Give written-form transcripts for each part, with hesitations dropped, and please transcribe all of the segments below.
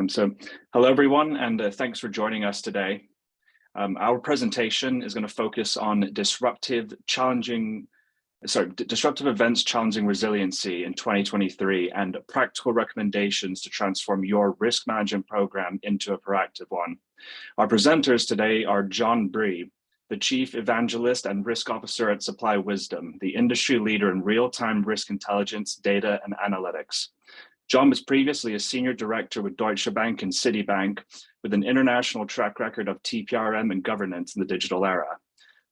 So, hello everyone, and thanks for joining us today. Our presentation is going to focus on disruptive events challenging resiliency in 2023 and practical recommendations to transform your risk management program into a proactive one. Our presenters today are John Bree, the Chief Evangelist and Risk Officer at Supply Wisdom, the industry leader in real-time risk intelligence, data, and analytics. John was previously a senior director with Deutsche Bank and Citibank, with an international track record of TPRM and governance in the digital era.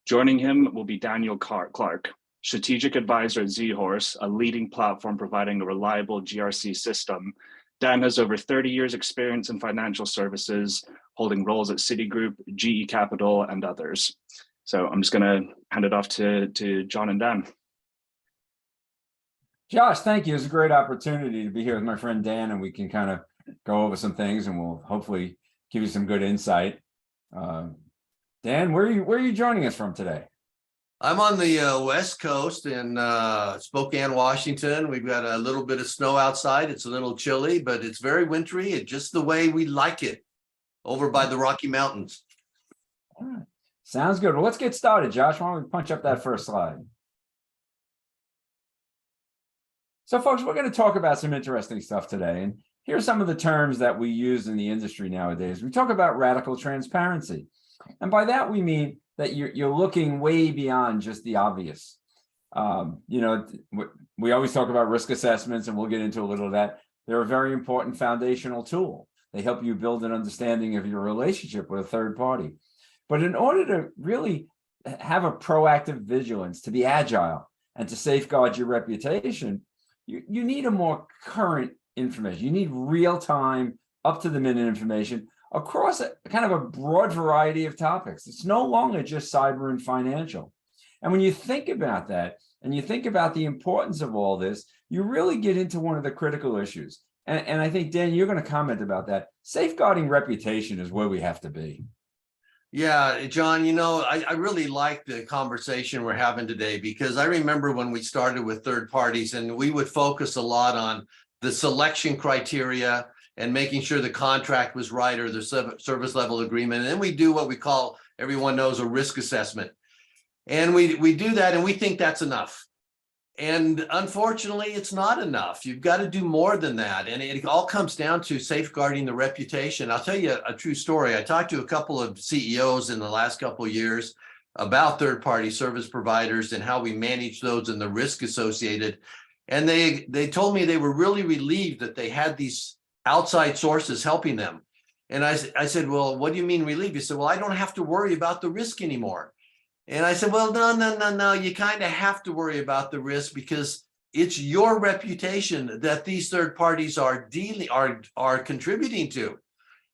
Joining him will be Daniel Clark, strategic advisor at Zhorse, a leading platform providing a reliable GRC system. Dan has over 30 years experience in financial services, holding roles at Citigroup, GE Capital, and others. So I'm just going to hand it off to John and Dan. Josh, thank you. It's a great opportunity to be here with my friend Dan, and we can kind of go over some things, and we'll hopefully give you some good insight. Dan, where are you joining us from today? I'm on the West Coast in Spokane, Washington. We've got a little bit of snow outside. It's a little chilly, but it's very wintry. It's just the way we like it over by the Rocky Mountains. All right. Sounds good. Well, let's get started, Josh. Why don't we punch up that first slide? So, folks, we're going to talk about some interesting stuff today. And here's some of the terms that we use in the industry nowadays. We talk about radical transparency. And by that, we mean that you're looking way beyond just the obvious. We always talk about risk assessments, and we'll get into a little of that. They're a very important foundational tool. They help you build an understanding of your relationship with a third party. But in order to really have a proactive vigilance, to be agile, and to safeguard your reputation, you need a more current information. You need real-time, up-to-the-minute information across a kind of a broad variety of topics. It's no longer just cyber and financial. And when you think about that, and you think about the importance of all this, you really get into one of the critical issues. And I think, Dan, you're going to comment about that. Safeguarding reputation is where we have to be. Yeah, John, I really like the conversation we're having today, because I remember when we started with third parties, and we would focus a lot on the selection criteria and making sure the contract was right, or the service level agreement. And then we do what we call, everyone knows, a risk assessment. And we do that, and we think that's enough. And unfortunately, it's not enough. You've got to do more than that. And it all comes down to safeguarding the reputation. I'll tell you a true story. I talked to a couple of CEOs in the last couple of years about third-party service providers and how we manage those and the risk associated. And they told me they were really relieved that they had these outside sources helping them. And I said, well, what do you mean relieved? He said, well, I don't have to worry about the risk anymore. And I said, well, no, you kind of have to worry about the risk, because it's your reputation that these third parties are contributing to.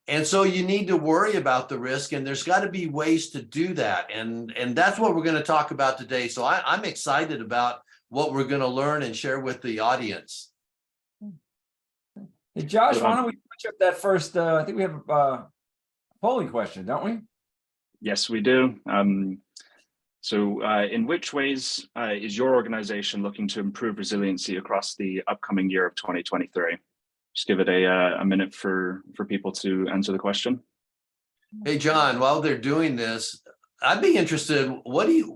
And so you need to worry about the risk, and there's got to be ways to do that. And that's what we're going to talk about today. So I'm excited about what we're going to learn and share with the audience. Hey, Josh, why don't we punch up that first, I think we have a polling question, don't we? Yes, we do. So in which ways is your organization looking to improve resiliency across the upcoming year of 2023? Just give it a minute for people to answer the question. Hey, John, while they're doing this, I'd be interested,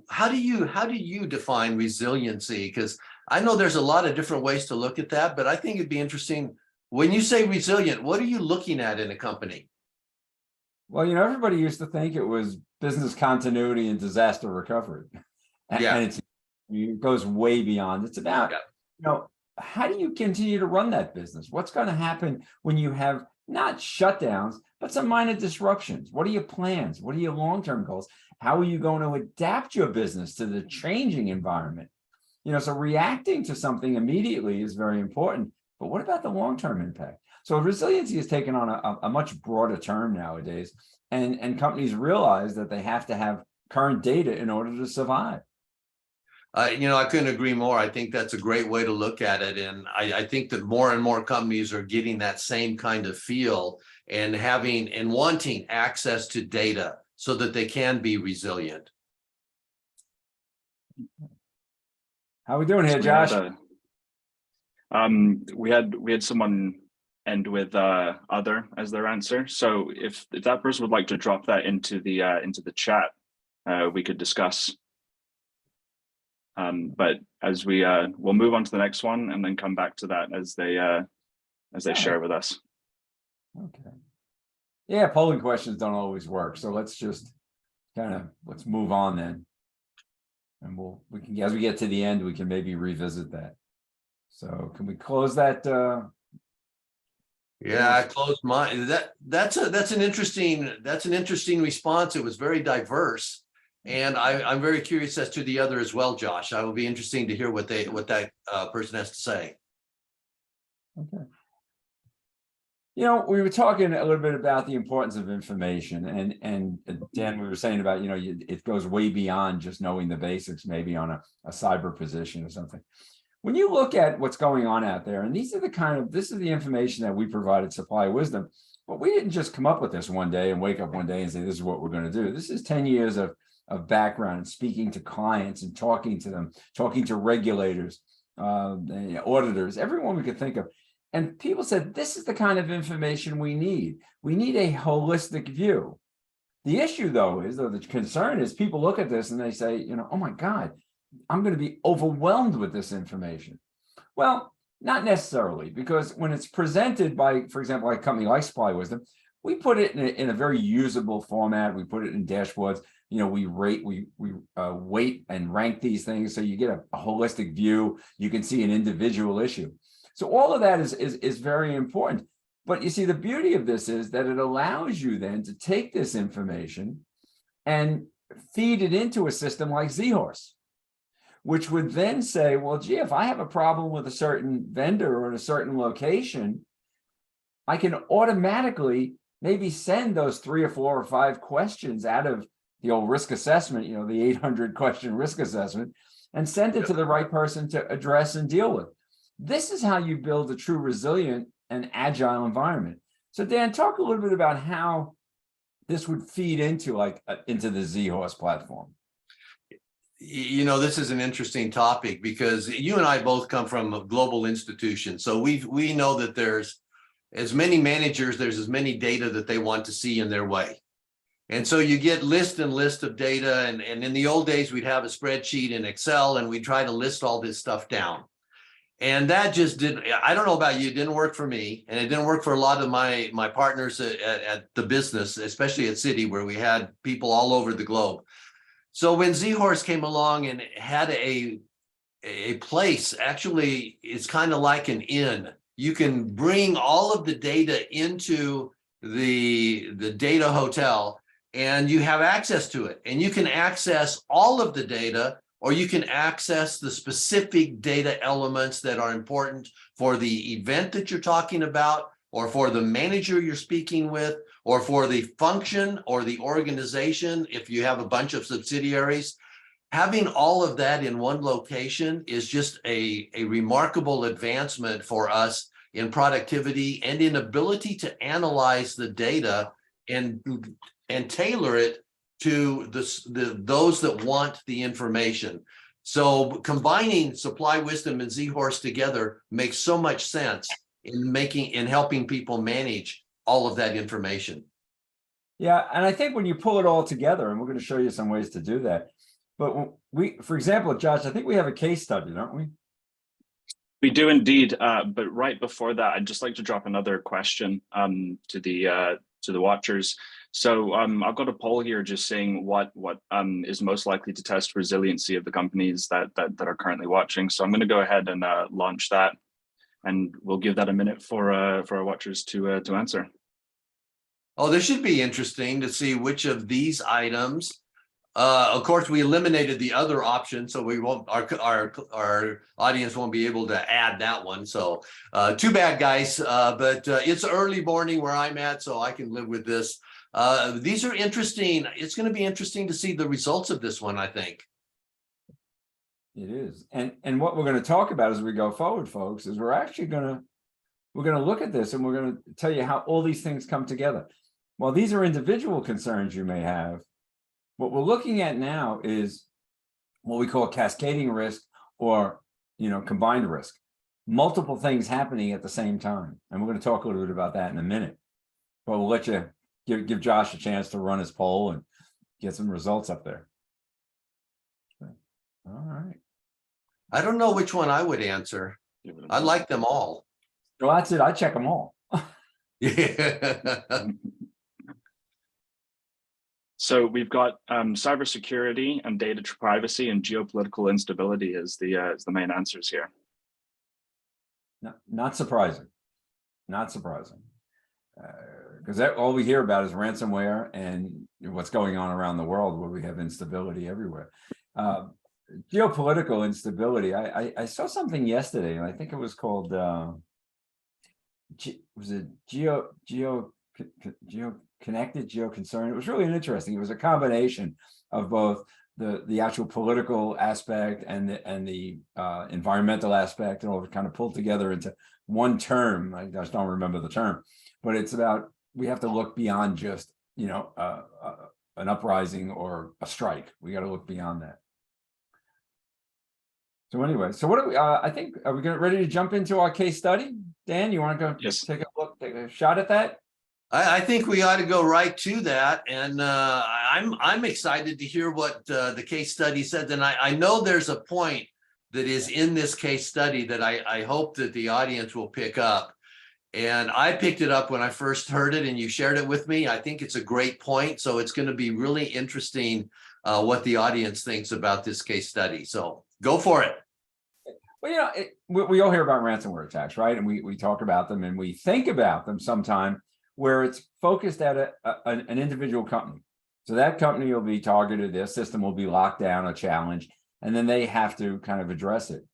how do you define resiliency? Because I know there's a lot of different ways to look at that, but I think it'd be interesting, when you say resilient, what are you looking at in a company? Well, everybody used to think it was business continuity and disaster recovery. Yeah. And it goes way beyond. It's about, how do you continue to run that business? What's going to happen when you have not shutdowns, but some minor disruptions? What are your plans? What are your long-term goals? How are you going to adapt your business to the changing environment? So reacting to something immediately is very important, but what about the long-term impact? So resiliency has taken on a much broader term nowadays, and companies realize that they have to have current data in order to survive. I couldn't agree more. I think that's a great way to look at it. And I think that more and more companies are getting that same kind of feel and wanting access to data so that they can be resilient. How are we doing here, Josh? We had someone end with other as their answer. So if that person would like to drop that into the chat, we could discuss. But as we'll move on to the next one and then come back to that as they share with us. Okay. Yeah, polling questions don't always work. So let's move on then. And we can, as we get to the end, we can maybe revisit that. So can we close that? Yeah, I closed mine. That's an interesting response. It was very diverse. And I'm very curious as to the other as well, Josh. I will be interesting to hear what that person has to say. Okay. You know, we were talking a little bit about the importance of information, and Dan, we were saying about, it goes way beyond just knowing the basics, maybe on a cyber position or something. When you look at what's going on out there, and this is the information that we provided Supply Wisdom, but we didn't just come up with this one day and wake up one day and say, this is what we're going to do. This is 10 years of background and speaking to clients and talking to them, talking to regulators, auditors, everyone we could think of. And people said, this is the kind of information we need. We need a holistic view. The issue, though, the concern is people look at this and they say, oh my God, I'm going to be overwhelmed with this information. Well, not necessarily, because when it's presented by, for example, like a company like Supply Wisdom, we put it in a very usable format. We put it in dashboards. We rate, we weight and rank these things, so you get a holistic view. You can see an individual issue. So all of that is very important. But you see, the beauty of this is that it allows you then to take this information and feed it into a system like ZHorse, which would then say, well, gee, if I have a problem with a certain vendor or in a certain location, I can automatically maybe send those 3 or 4 or 5 questions out of the old risk assessment, the 800 question risk assessment, and send it to the right person to address and deal with. This is how you build a true resilient and agile environment. So Dan, talk a little bit about how this would feed into the ZHorse platform. This is an interesting topic because you and I both come from a global institution. So we know that there's as many managers, there's as many data that they want to see in their way. And so you get list of data. And in the old days, we'd have a spreadsheet in Excel and we'd try to list all this stuff down. And that just didn't, I don't know about you, it didn't work for me. And it didn't work for a lot of my partners at the business, especially at Citi, where we had people all over the globe. So when ZHorse came along and had a place, actually, it's kind of like an inn. You can bring all of the data into the data hotel and you have access to it. And you can access all of the data, or you can access the specific data elements that are important for the event that you're talking about, or for the manager you're speaking with, or for the function or the organization, if you have a bunch of subsidiaries. Having all of that in one location is just a remarkable advancement for us in productivity and in ability to analyze the data and tailor it to those that want the information. So combining Supply Wisdom and ZHorse together makes so much sense in helping people manage all of that information. Yeah, and I think when you pull it all together, and we're going to show you some ways to do that. But for example, Josh, I think we have a case study, don't we? We do indeed. But right before that, I'd just like to drop another question to the watchers. So I've got a poll here just saying what is most likely to test resiliency of the companies that are currently watching. So I'm going to go ahead and launch that, and we'll give that a minute for our watchers to answer. Oh, this should be interesting to see which of these items. Of course, we eliminated the other option, so we won't. Our audience won't be able to add that one. So too bad, guys. But it's early morning where I'm at, so I can live with this. These are interesting. It's going to be interesting to see the results of this one, I think. It is. And what we're going to talk about as we go forward, folks, is we're going to look at this and we're going to tell you how all these things come together. While these are individual concerns you may have, what we're looking at now is what we call cascading risk, or combined risk. multiple things happening at the same time. And we're going to talk a little bit about that in a minute. But we'll let you give Josh a chance to run his poll and get some results up there. All right. I don't know which one I would answer. I like them all. Well, that's it. I check them all. Yeah. So we've got cybersecurity and data privacy and geopolitical instability as the main answers here. Not surprising. Not surprising. Because all we hear about is ransomware and what's going on around the world, where we have instability everywhere. Geopolitical instability. I saw something yesterday, and I think it was called was it geoconnected, geoconcern. It was really interesting. It was a combination of both the actual political aspect and the environmental aspect, and all kind of pulled together into one term. I just don't remember the term, but it's about, we have to look beyond just, you know, an uprising or a strike. We got to look beyond that. So anyway, so what do we, I think, are we ready to jump into our case study? Dan, you want to go take a look, take a shot at that? I think we ought to go right to that. And I'm excited to hear what the case study said. And I know there's a point that is in this case study that I hope that the audience will pick up. And I picked it up when I first heard it and you shared it with me. I think it's a great point. So it's going to be really interesting what the audience thinks about this case study. So go for it. Well, you know, we all hear about ransomware attacks, right? And we talk about them and we think about them sometime where it's focused at an individual company. So that company will be targeted, their system will be locked down or challenged, and then they have to kind of address it.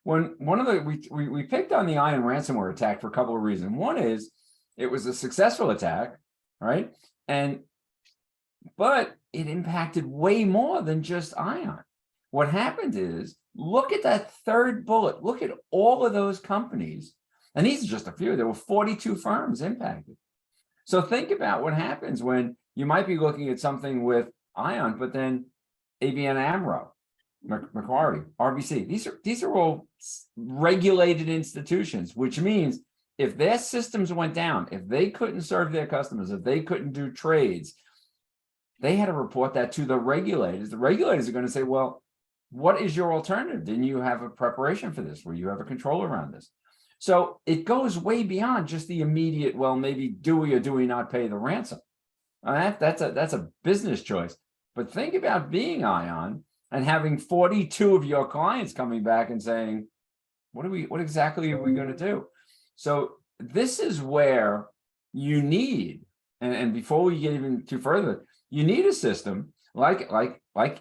When one of the, we picked on the Ion ransomware attack for a couple of reasons. One is it was a successful attack, right? But it impacted way more than just Ion. What happened is, look at that third bullet. Look at all of those companies. And these are just a few. There were 42 firms impacted. So think about what happens when you might be looking at something with Ion, but then ABN AMRO, Macquarie, RBC. These are all regulated institutions, which means if their systems went down, if they couldn't serve their customers, if they couldn't do trades, they had to report that to the regulators. The regulators are going to say, well, what is your alternative? Didn't you have a preparation for this? Where you have a control around this? So it goes way beyond just the immediate, well, maybe do we or do we not pay the ransom? That's a business choice. But think about being Ion and having 42 of your clients coming back and saying, what exactly are we going to do? So this is where you need, and before we get even too further, you need a system like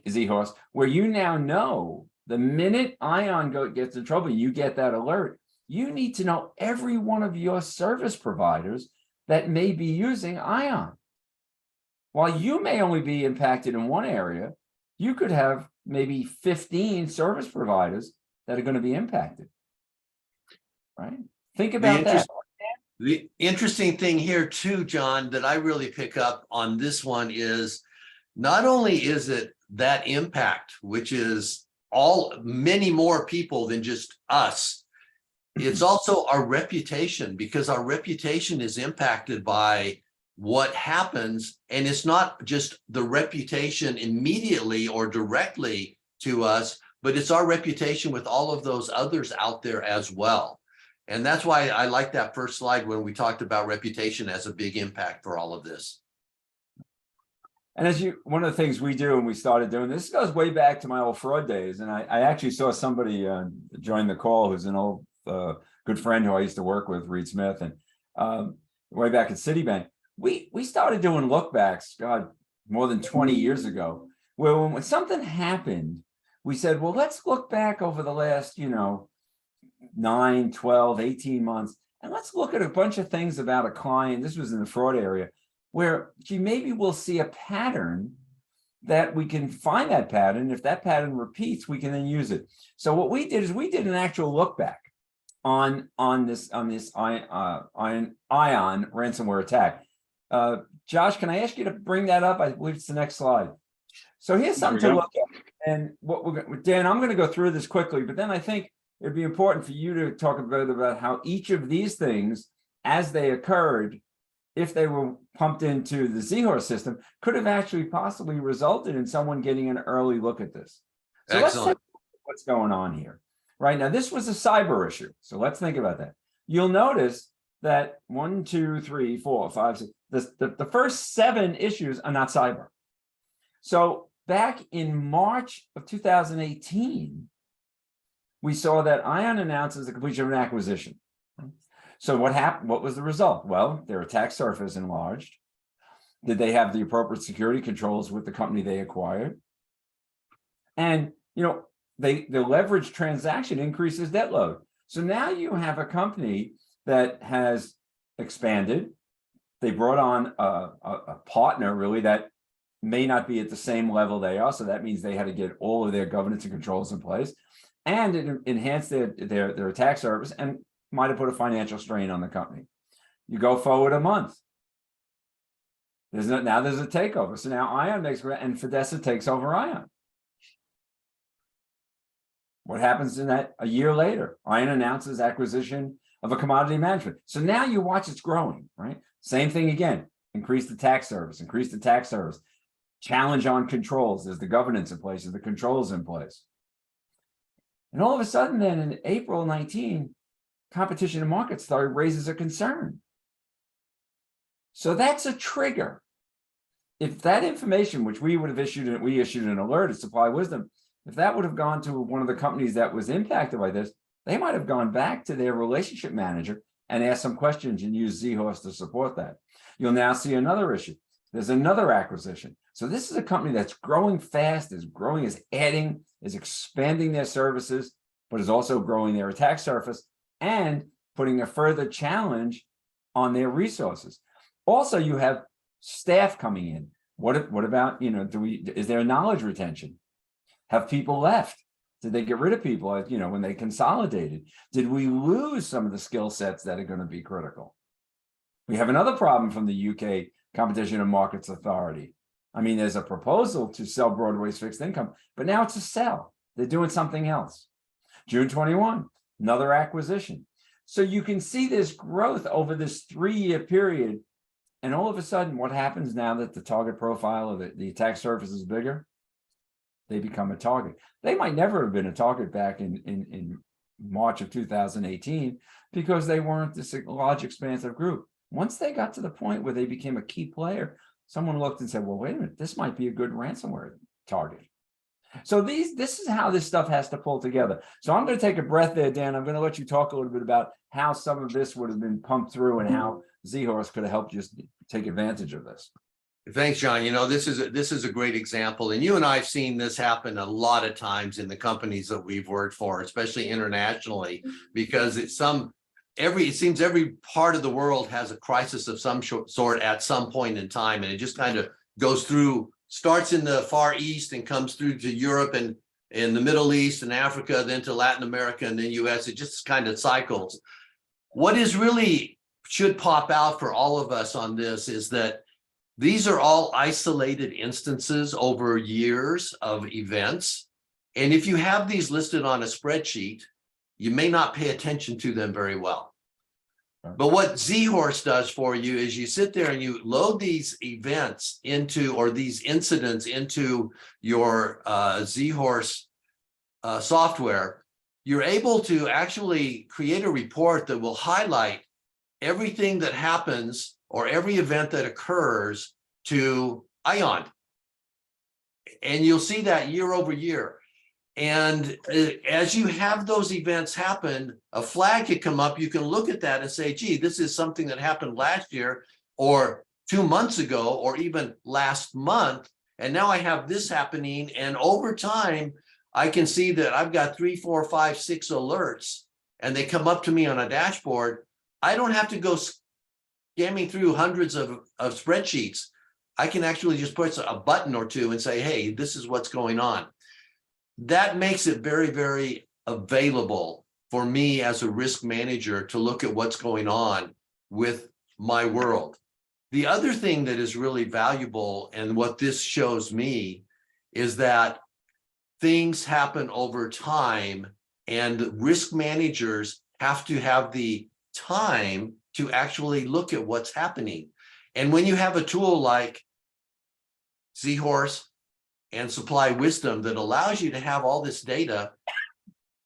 Z-Horse, where you now know the minute Ion gets in trouble, you get that alert. You need to know every one of your service providers that may be using Ion. While you may only be impacted in one area, you could have maybe 15 service providers that are going to be impacted. Right? Think about that. The interesting thing here too, John, that I really pick up on this one is not only is it that impact, which is many more people than just us, it's also our reputation, because our reputation is impacted by what happens. And it's not just the reputation immediately or directly to us, but it's our reputation with all of those others out there as well. And that's why I like that first slide when we talked about reputation as a big impact for all of this. And one of the things we do, and we started doing this, goes way back to my old fraud days. And I actually saw somebody join the call who's an old good friend who I used to work with, Reed Smith, and way back at Citibank. We started doing look backs, God, more than 20 years ago, where when something happened, we said, well, let's look back over the last, 9, 12, 18 months, and let's look at a bunch of things about a client. This was in the fraud area, where, gee, maybe we'll see a pattern that we can find that pattern. If that pattern repeats, we can then use it. So what we did is we did an actual look back on this Ion ransomware attack. Josh, can I ask you to bring that up? I believe it's the next slide. So here's something to look at. And what Dan, I'm going to go through this quickly, but then I think it'd be important for you to talk a bit about how each of these things, as they occurred, if they were pumped into the Z-Horse system, could have actually possibly resulted in someone getting an early look at this. So let's take what's going on here. Right now, this was a cyber issue. So let's think about that. You'll notice that 1, 2, 3, 4, 5, 6, the first 7 issues are not cyber. So back in March of 2018, we saw that ION announces the completion of an acquisition. So what happened? What was the result? Well, their attack surface enlarged. Did they have the appropriate security controls with the company they acquired? And, you know, the leverage transaction increases debt load. So now you have a company that has expanded. They brought on a partner really that may not be at the same level they are. So that means they had to get all of their governance and controls in place, and it enhanced their attack surface and might have put a financial strain on the company. You go forward a month. Now there's a takeover. So now ION makes, and Fidessa takes over ION. What happens in that? A year later, ION announces acquisition of a commodity management. So now you watch it's growing, right? Same thing again, increase the tax service, challenge on controls. There's the governance in place, there's the controls in place. And all of a sudden then in April 19, Competition and Markets Authority raises a concern. So that's a trigger. If that information, which we would have issued, we issued an alert at Supply Wisdom, if that would have gone to one of the companies that was impacted by this, they might have gone back to their relationship manager and asked some questions and used Z-Horse to support that. You'll now see another issue. There's another acquisition. So this is a company that's growing fast, is adding, is expanding their services, but is also growing their attack surface and putting a further challenge on their resources. Also, you have staff coming in. What about, you know, is there knowledge retention? Have people left? Did they get rid of people, you know, when they consolidated? Did we lose some of the skill sets that are going to be critical? We have another problem from the UK Competition and Markets Authority. I mean, there's a proposal to sell Broadway's fixed income, but now it's a sell. They're doing something else. June 21, another acquisition. So you can see this growth over this 3-year period. And all of a sudden, what happens now that the target profile of the attack surface is bigger? They become a target. They might never have been a target back in March of 2018 because they weren't this large expansive group. Once they got to the point where they became a key player, someone looked and said, well, wait a minute, this might be a good ransomware target. So this is how this stuff has to pull together. So I'm going to take a breath there, Dan. I'm going to let you talk a little bit about how some of this would have been pumped through and how Z-Horse could have helped just take advantage of this. Thanks, John. You know, this is a great example, and you and I have seen this happen a lot of times in the companies that we've worked for, especially internationally, because it seems every part of the world has a crisis of some sort at some point in time, and it just kind of goes through, starts in the Far East and comes through to Europe and in the Middle East and Africa, then to Latin America and then US. It just kind of cycles. What is really should pop out for all of us on this is that these are all isolated instances over years of events. And if you have these listed on a spreadsheet, you may not pay attention to them very well. But what Z-Horse does for you is you sit there and you load these events into, or these incidents into your Z-Horse software. You're able to actually create a report that will highlight everything that happens or every event that occurs to ION. And you'll see that year over year. And as you have those events happen, a flag could come up. You can look at that and say, gee, this is something that happened last year or 2 months ago, or even last month. And now I have this happening. And over time, I can see that I've got 3, 4, 5, 6 alerts, and they come up to me on a dashboard. I don't have to go scamming through hundreds of spreadsheets. I can actually just push a button or two and say, hey, this is what's going on. That makes it very, very available for me as a risk manager to look at what's going on with my world. The other thing that is really valuable, and what this shows me, is that things happen over time And risk managers have to have the time to actually look at what's happening. And when you have a tool like Seahorse and Supply Wisdom that allows you to have all this data,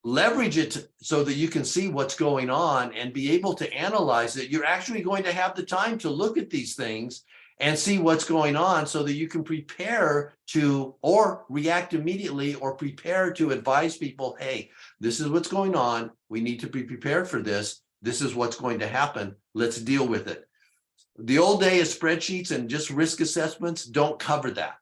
leverage it so that you can see what's going on and be able to analyze it, you're actually going to have the time to look at these things and see what's going on so that you can prepare to or react immediately or prepare to advise people, hey, this is what's going on. We need to be prepared for this. This is what's going to happen. Let's deal with it. The old day of spreadsheets and just risk assessments don't cover that.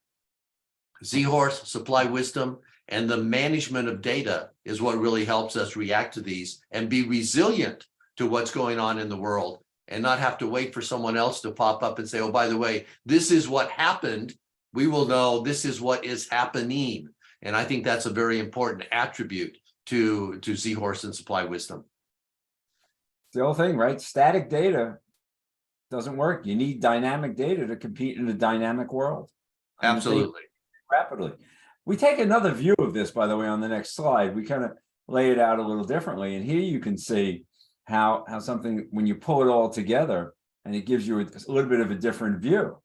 Seahorse, Supply Wisdom, and the management of data is what really helps us react to these and be resilient to what's going on in the world and not have to wait for someone else to pop up and say, oh, by the way, this is what happened. We will know this is what is happening. And I think that's a very important attribute to Seahorse and Supply Wisdom. The whole thing, right? Static data doesn't work. You need dynamic data to compete in a dynamic world. Absolutely. Rapidly. We take another view of this, by the way, on the next slide. We kind of lay it out a little differently. And here you can see how something, when you pull it all together, and it gives you a little bit of a different view.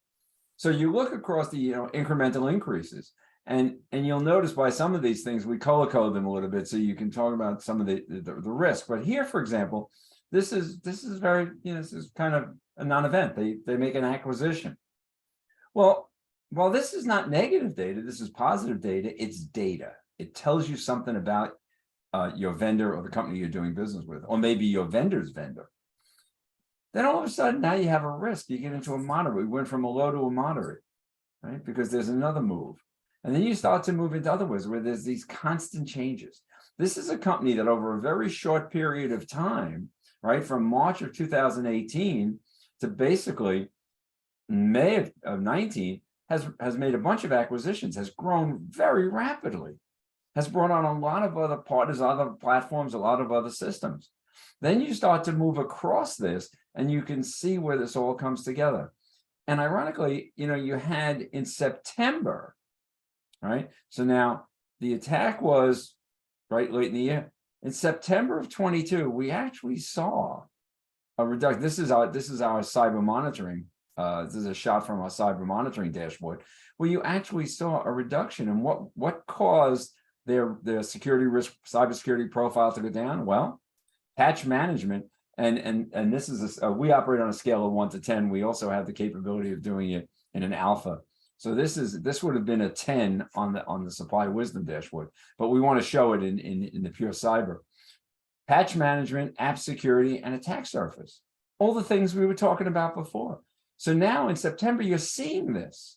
So you look across the incremental increases, and you'll notice by some of these things, we color code them a little bit so you can talk about some of the risk. But here, for example, this is very, this is kind of a non-event. They make an acquisition. Well, while this is not negative data, this is positive data. It's data. It tells you something about your vendor or the company you're doing business with, or maybe your vendor's vendor. Then all of a sudden, now you have a risk. You get into a moderate. We went from a low to a moderate, right? Because there's another move. And then you start to move into other ways where there's these constant changes. This is a company that over a very short period of time, right, from March of 2018 to basically May of 19, has made a bunch of acquisitions, has grown very rapidly, has brought on a lot of other partners, other platforms, a lot of other systems. Then you start to move across this and you can see where this all comes together. And ironically, you had in September, right? So now the attack was right late in the year. In September of 22, we actually saw a reduction. This is our cyber monitoring. This is a shot from our cyber monitoring dashboard, where you actually saw a reduction in what caused their security risk, cybersecurity profile to go down. Well, patch management, and this is we operate on a scale of 1 to 10. We also have the capability of doing it in an alpha. So this would have been a 10 on the Supply Wisdom dashboard, but we want to show it in the pure cyber. Patch management, app security, and attack surface. All the things we were talking about before. So now in September, you're seeing this.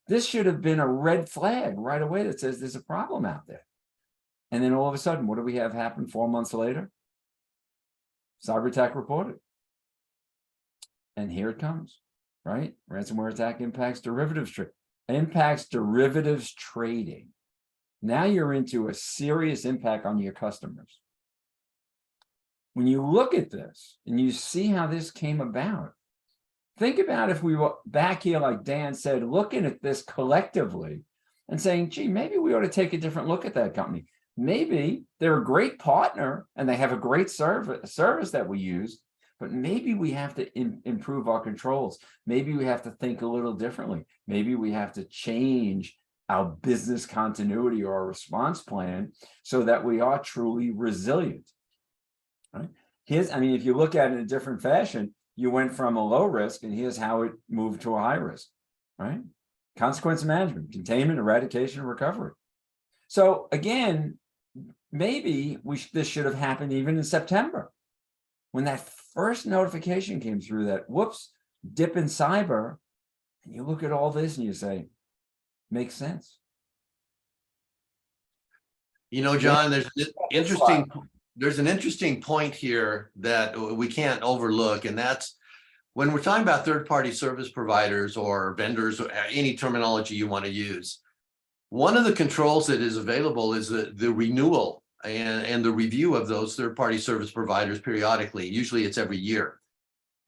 This should have been a red flag right away that says there's a problem out there. And then all of a sudden, what do we have happen 4 months later? Cyber attack reported. And here it comes, right? Ransomware attack impacts derivatives trading. Now you're into a serious impact on your customers. When you look at this and you see how this came about, think about if we were back here, like Dan said, looking at this collectively and saying, gee, maybe we ought to take a different look at that company. Maybe they're a great partner and they have a great service that we use, but maybe we have to improve our controls. Maybe we have to think a little differently. Maybe we have to change our business continuity or our response plan so that we are truly resilient. Right? If you look at it in a different fashion, you went from a low risk, and here's how it moved to a high risk, right? Consequence management, containment, eradication, and recovery. So again, maybe this should have happened even in September, when that first notification came through that, whoops, dip in cyber, and you look at all this and you say, makes sense. John, there's an interesting point here that we can't overlook, and that's when we're talking about third-party service providers or vendors or any terminology you want to use. One of the controls that is available is the renewal and the review of those third-party service providers periodically. Usually it's every year.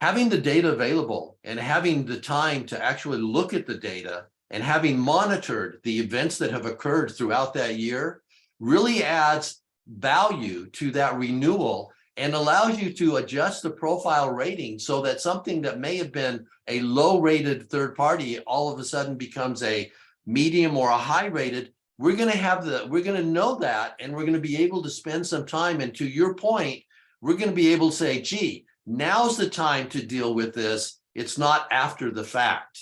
Having the data available and having the time to actually look at the data and having monitored the events that have occurred throughout that year really adds value to that renewal and allows you to adjust the profile rating so that something that may have been a low rated third party all of a sudden becomes a medium or a high rated. We're going to know that, and we're going to be able to spend some time. And to your point, we're going to be able to say, gee, now's the time to deal with this. It's not after the fact.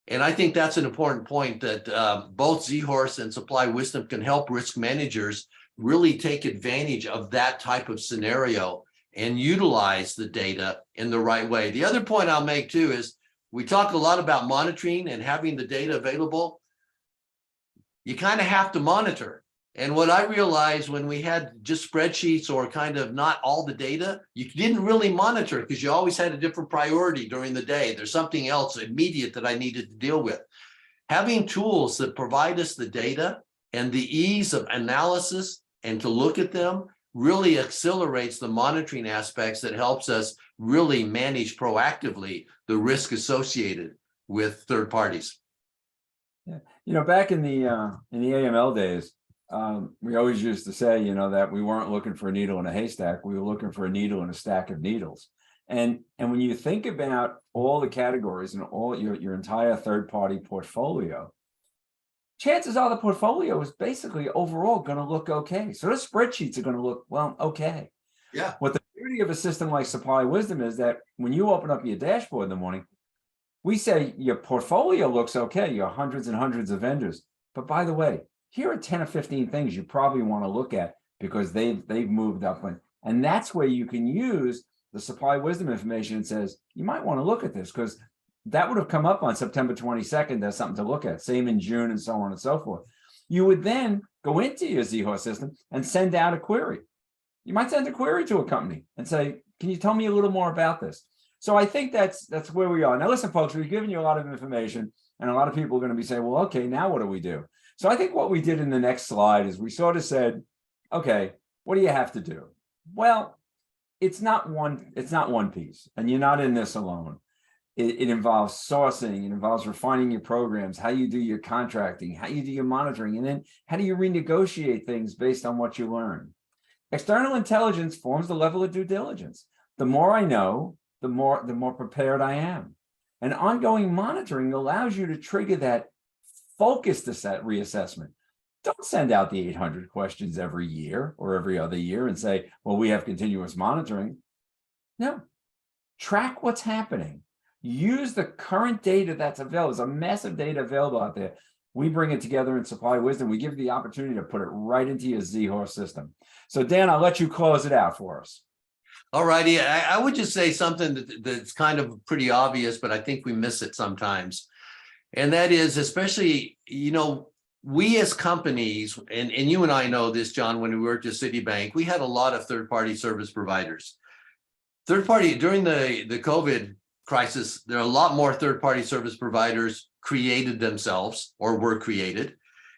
And I think that's an important point, that both ZHorse and Supply Wisdom can help risk managers really take advantage of that type of scenario and utilize the data in the right way. The other point I'll make too is we talk a lot about monitoring and having the data available. You kind of have to monitor. And what I realized when we had just spreadsheets or kind of not all the data, you didn't really monitor because you always had a different priority during the day. There's something else immediate that I needed to deal with. Having tools that provide us the data and the ease of analysis and to look at them really accelerates the monitoring aspects that helps us really manage proactively the risk associated with third parties. Yeah. You know, back in the AML days, we always used to say, you know, that we weren't looking for a needle in a haystack. We were looking for a needle in a stack of needles. And when you think about all the categories and all your entire third-party portfolio, chances are the portfolio is basically overall going to look okay. So the spreadsheets are going to look, well, okay. Yeah. What the beauty of a system like Supply Wisdom is that when you open up your dashboard in the morning, we say your portfolio looks okay, your hundreds and hundreds of vendors. But by the way, here are 10 or 15 things you probably want to look at because they've moved up. And that's where you can use the Supply Wisdom information and says, you might want to look at this because that would have come up on September 22nd. There's something to look at. Same in June and so on and so forth. You would then go into your ZHorse system and send out a query. You might send a query to a company and say, can you tell me a little more about this? So I think that's where we are. Now, listen, folks, we've given you a lot of information and a lot of people are going to be saying, well, okay, now what do we do? So I think what we did in the next slide is we sort of said, okay, what do you have to do? Well, it's not one piece, and you're not in this alone. It involves sourcing, it involves refining your programs, how you do your contracting, how you do your monitoring, and then how do you renegotiate things based on what you learn. External intelligence forms the level of due diligence. The more I know, the more prepared I am. And ongoing monitoring allows you to trigger that focused reassessment. Don't send out the 800 questions every year or every other year and say, well, we have continuous monitoring. No, track what's happening. Use the current data that's available. There's a massive data available out there. We bring it together in Supply Wisdom. We give you the opportunity to put it right into your ZHorse system. So Dan, I'll let you close it out for us. All righty. I would just say something that's kind of pretty obvious, but I think we miss it sometimes. And that is, especially, you know, we as companies, and you and I know this, John, when we worked at Citibank, we had a lot of third-party service providers. During the COVID crisis, there are a lot more third-party service providers created themselves or were created.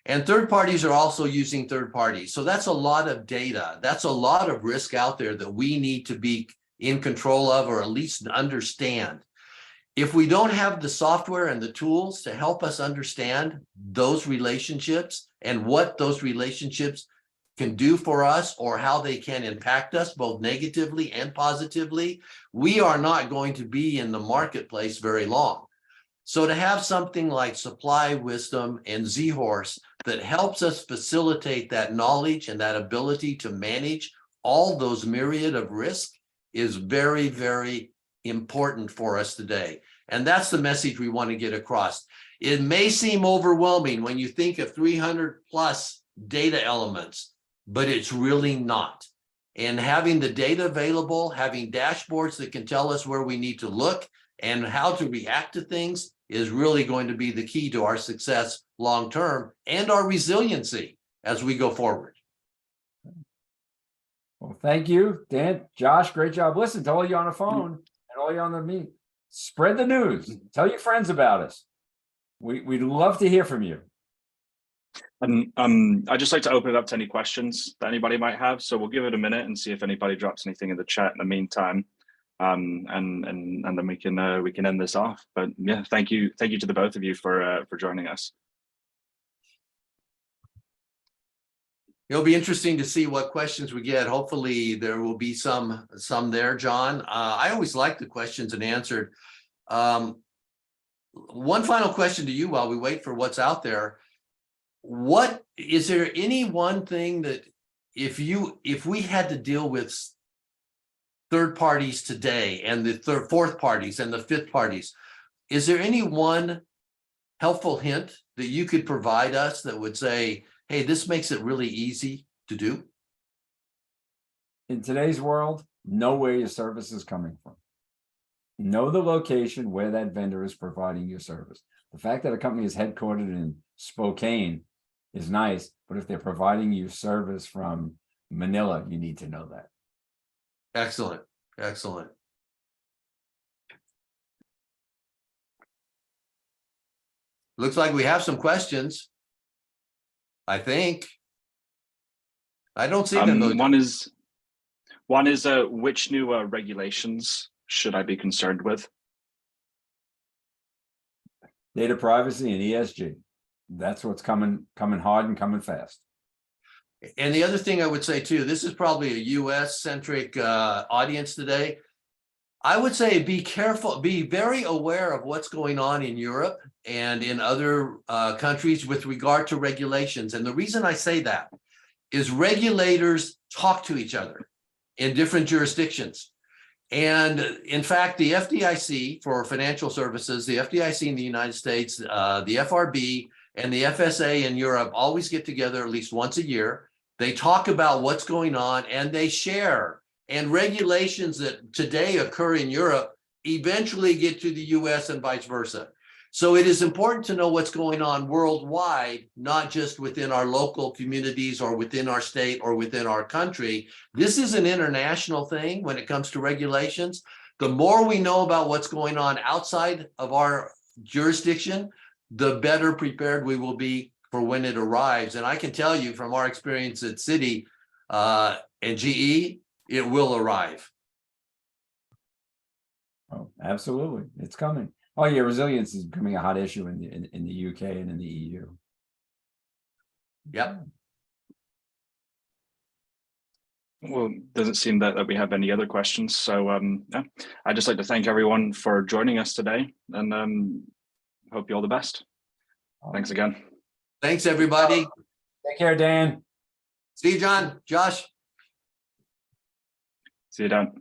And third parties are also using third parties. So that's a lot of data. That's a lot of risk out there that we need to be in control of, or at least understand. If we don't have the software and the tools to help us understand those relationships and what those relationships can do for us or how they can impact us both negatively and positively, we are not going to be in the marketplace very long. So to have something like Supply Wisdom and ZHorse that helps us facilitate that knowledge and that ability to manage all those myriad of risk is very, very important for us today. And that's the message we want to get across. It may seem overwhelming when you think of 300 plus data elements, but it's really not. And having the data available, having dashboards that can tell us where we need to look and how to react to things is really going to be the key to our success long-term and our resiliency as we go forward. Well, thank you, Dan, Josh, great job. Listen, to all you on the phone and all you on the meet, spread the news. Tell your friends about us. We'd love to hear from you. And I'd just like to open it up to any questions that anybody might have. So we'll give it a minute and see if anybody drops anything in the chat in the meantime. And then we can end this off. But yeah, thank you to the both of you for joining us. It'll be interesting to see what questions we get. Hopefully there will be some there, John. I always like the questions and answered. One final question to you while we wait for what's out there. What is there any one thing that if we had to deal with third parties today and the fourth parties and the fifth parties, is there any one helpful hint that you could provide us that would say, hey, this makes it really easy to do? In today's world, know where your service is coming from. Know the location where that vendor is providing your service. The fact that a company is headquartered in Spokane is nice, but if they're providing you service from Manila, you need to know that. Excellent. Excellent. Looks like we have some questions. I think. I don't see them. One is which new regulations should I be concerned with? Data privacy and ESG. That's what's coming hard and coming fast. And the other thing I would say too, this is probably a US centric audience today. I would say be careful, be very aware of what's going on in Europe and in other countries with regard to regulations. And the reason I say that is regulators talk to each other in different jurisdictions. And in fact, the FDIC for financial services, the FDIC in the United States, the FRB and the FSA in Europe always get together at least once a year. They talk about what's going on and they share. And regulations that today occur in Europe eventually get to the US and vice versa. So it is important to know what's going on worldwide, not just within our local communities or within our state or within our country. This is an international thing when it comes to regulations. The more we know about what's going on outside of our jurisdiction, the better prepared we will be for when it arrives. And I can tell you from our experience at Citi and GE, it will arrive. Oh, absolutely. It's coming. Oh yeah, resilience is becoming a hot issue in the UK and in the EU. Yep. Well, doesn't seem that we have any other questions. So yeah, I'd just like to thank everyone for joining us today and hope you all the best. Thanks again. Thanks, everybody. Take care, Dan. See you, John. Josh. See you, Dan.